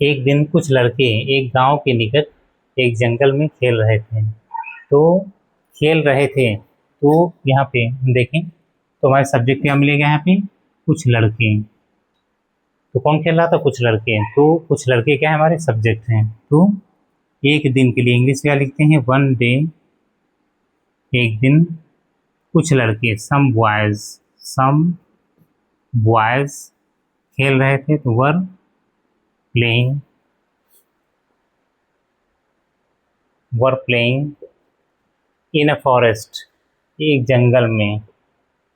एक दिन कुछ लड़के एक गांव के निकट एक जंगल में खेल रहे थे। तो खेल रहे थे तो यहाँ पे हम देखें तो हमारे सब्जेक्ट क्या मिलेगा यहाँ पे, कुछ लड़के। तो कौन खेल रहा था, कुछ लड़के। तो कुछ लड़के क्या है, हमारे सब्जेक्ट हैं। तो एक दिन के लिए इंग्लिश क्या लिखते हैं, वन डे, एक दिन कुछ लड़के, सम बॉयज खेल रहे थे। तो were playing in a forest, एक जंगल में।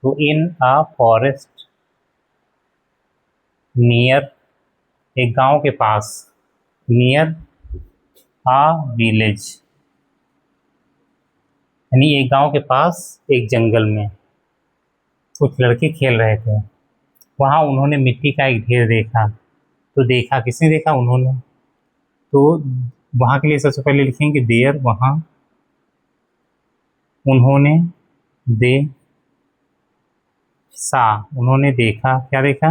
तो इन अ फॉरेस्ट नियर, एक गांव के पास, नियर अ विलेज, यानी एक गांव के पास एक जंगल में कुछ लड़के खेल रहे थे। वहाँ उन्होंने मिट्टी का एक ढेर देखा। तो देखा किसने देखा, उन्होंने। तो वहाँ के लिए सबसे पहले लिखेंगे देयर, वहाँ, उन्होंने, दे सा, उन्होंने देखा, क्या देखा,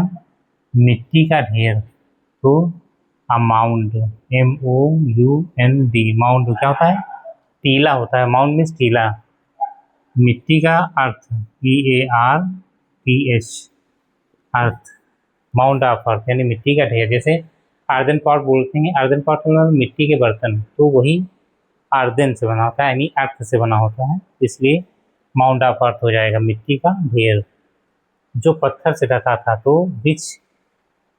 मिट्टी का ढेर। तो अमाउंड, MOUND, माउंड क्या होता है, टीला होता है। माउंड मीन्स टीला। मिट्टी का अर्थ PARTH, earth, mount of earth यानी मिट्टी का ढेर। जैसे अर्दन पॉट बोलते हैं, अर्दन पॉट मतलब मिट्टी के बर्तन, तो वही अर्दन से बना होता है यानी अर्थ से बना होता है, इसलिए माउंट ऑफ अर्थ हो जाएगा, मिट्टी का ढेर जो पत्थर से ढका था। तो विच,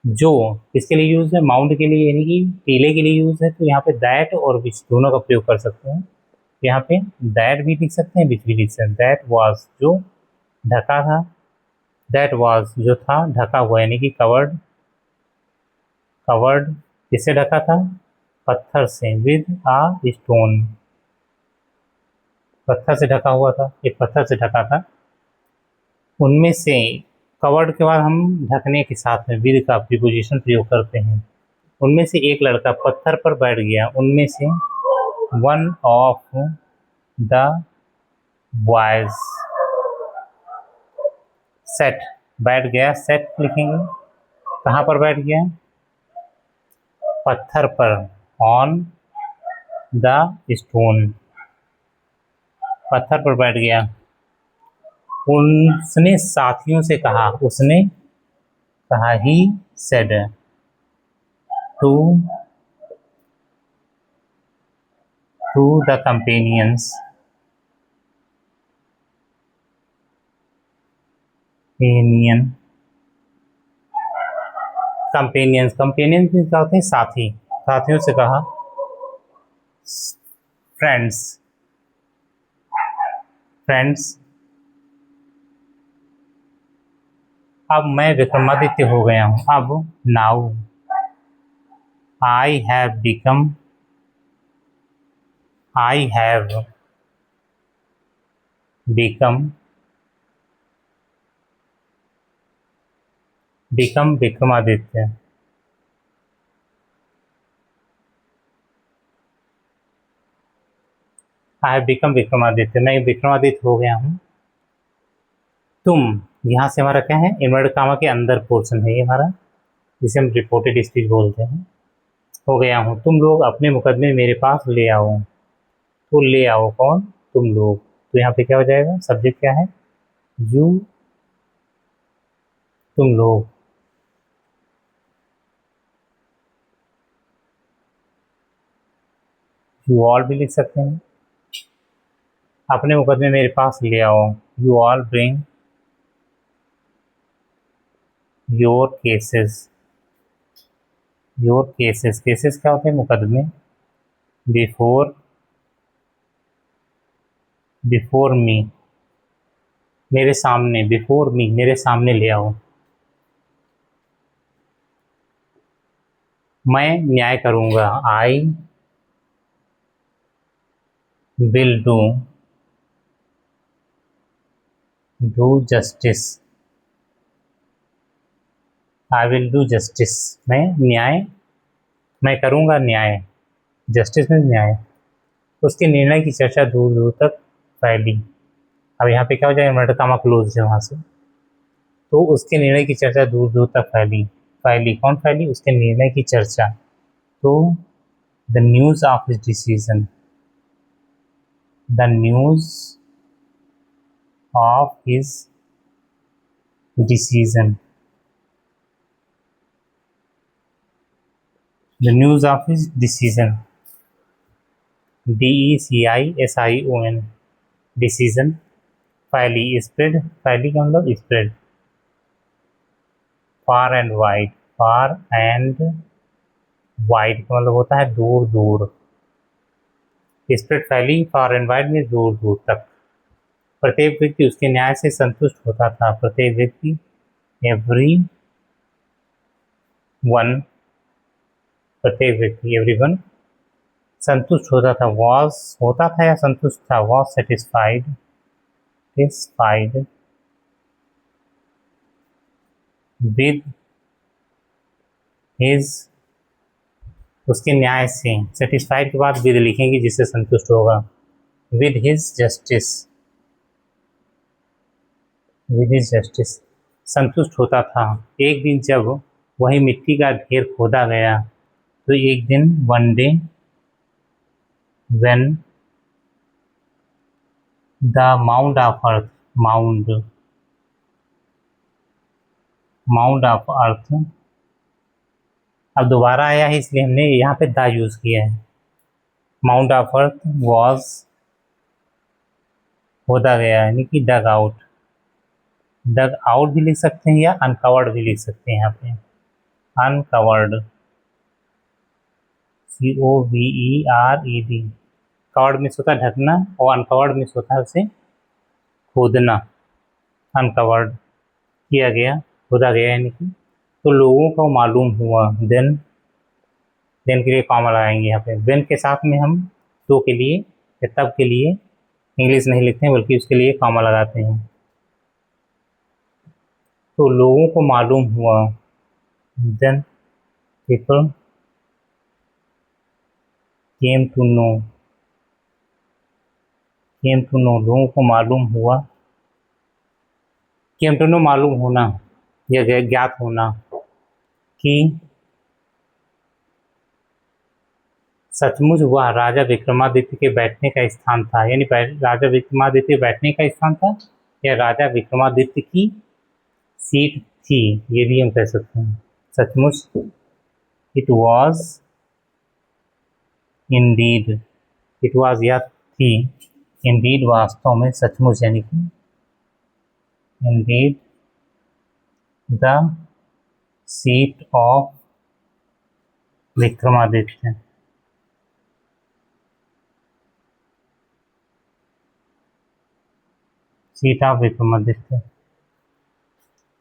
जो किसके लिए यूज़ है, माउंट के लिए यानी कि टीले के लिए यूज़ है। तो यहाँ पे दैट और विच दोनों का प्रयोग कर सकते हैं। यहाँ पे दैट भी लिख सकते हैं, विच भी लिख सकते हैं। दैट वाज, जो ढका था, दैट वाज जो था ढका हुआ यानी कि कवर्ड, किससे ढका था, पत्थर से, विद आ स्टोन, पत्थर से ढका हुआ था, एक पत्थर से ढका था। उनमें से, कवर्ड के बाद हम ढकने के साथ में विद का प्रीपोजिशन प्रयोग करते हैं। उनमें से एक लड़का पत्थर पर बैठ गया। उनमें से one of the boys set, बैठ गया, सेट लिखेंगे, कहाँ पर बैठ गया, पत्थर पर, ऑन द स्टोन, पत्थर पर बैठ गया। उसने साथियों से कहा, उसने कहा, he said to the companions, companions क्या होते हैं, साथी, साथियों से कहा, फ्रेंड्स, अब मैं विक्रमादित्य हो गया हूँ। अब now I have become Vikramaditya. I have become Vikramaditya, मैं विक्रमादित्य हो गया हूँ। तुम, यहाँ से हमारा क्या है, इन्वर्टेड कामा के अंदर पोर्शन है ये हमारा, जिसे हम रिपोर्टेड स्पीच बोलते हैं। हो गया हूँ, तुम लोग अपने मुकदमे मेरे पास ले आओ। तो ले आओ कौन, तुम लोग। तो यहाँ पे क्या हो जाएगा, सब्जेक्ट क्या है, यू, तुम लोग। यू ऑल भी लिख सकते हैं। अपने मुकदमे मेरे पास ले आओ, you all bring your cases, cases क्या होते हैं, मुकदमे। बिफोर मी, मेरे सामने, बिफोर मी, मेरे सामने ले आओ। मैं न्याय करूँगा, आई विल डू जस्टिस, मैं करूँगा न्याय, जस्टिस में न्याय। उसके निर्णय की चर्चा दूर दूर तक फैली। अब यहाँ पे क्या हो जाएगा, इन्वर्टेड कामा क्लोज है वहाँ से। तो उसके निर्णय की चर्चा दूर दूर तक फैली, कौन फैली, उसके निर्णय की चर्चा। तो the news of his decision, the news of his decision, the news of his decision, DECISION, decision. फैली स्प्रेड, फैली का मतलब spread. Far and wide, far and wide का मतलब होता है दूर दूर। स्प्रेड फैली, फार एंड वाइड में दूर दूर तक। प्रत्येक व्यक्ति उसके न्याय से संतुष्ट होता था। प्रत्येक व्यक्ति, एवरी वन, प्रत्येक व्यक्ति, एवरीवन, संतुष्ट होता था। वॉज होता था या संतुष्ट था, was satisfied, satisfied with his, उसके न्याय से। सेटिस्फाइड के बाद विद लिखेंगे जिससे संतुष्ट होगा। With his justice, with his justice, संतुष्ट होता था। एक दिन जब वही मिट्टी का ढेर खोदा गया, तो एक दिन, one day, when the mound of earth, mound, mound of earth, अब दोबारा आया है इसलिए हमने यहाँ पे द यूज़ किया है। माउंट ऑफ अर्थ वॉज, खोदा गया यानी कि डग आउट, डग आउट भी लिख सकते हैं या अनकवर्ड भी लिख सकते हैं। यहाँ पे अनकवर्ड, COVERED, कवर्ड मीन्स होता है ढकना और अनकवर्ड मीन्स होता है उसे खोदना। अनकवर्ड किया गया, खोदा गया यानी कि। तो लोगों को मालूम हुआ, देन, देन के लिए कॉमा लगाएंगे यहाँ पे। देन के साथ में हम तो के लिए या तब के लिए इंग्लिश नहीं लिखते हैं बल्कि उसके लिए कॉमा लगाते हैं। तो लोगों को मालूम हुआ, then people came to know, came to know, लोगों को मालूम हुआ। केम टू नो मालूम होना या ज्ञात होना कि सचमुच वह राजा विक्रमादित्य के बैठने का स्थान था। यानी राजा विक्रमादित्य बैठने का स्थान था या राजा विक्रमादित्य की सीट थी, ये भी हम कह सकते हैं। सचमुच, it was Indeed, it was या थी, इंडीड वास्तव में, सचमुच यानी कि Indeed the seat of Vikramaditya, seat of Vikramaditya,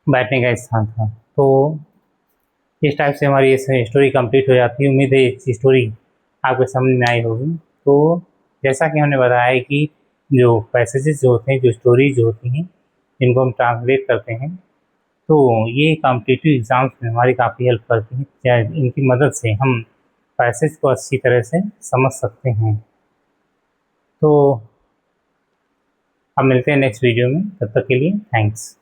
बैठने का स्थान था। तो इस टाइप से हमारी ये स्टोरी कंप्लीट हो जाती है। उम्मीद है ये स्टोरी आपको समझ में आई होगी। तो जैसा कि हमने बताया है कि जो पैसेजेस जो होते हैं, जो स्टोरीज जो होती हैं, इनको हम ट्रांसलेट करते हैं, तो ये कॉम्पिटिटिव एग्ज़ाम्स में हमारी काफ़ी हेल्प करती है। चाहे इनकी मदद से हम पैसेज को अच्छी तरह से समझ सकते हैं। तो अब मिलते हैं नेक्स्ट वीडियो में, तब तक के लिए थैंक्स।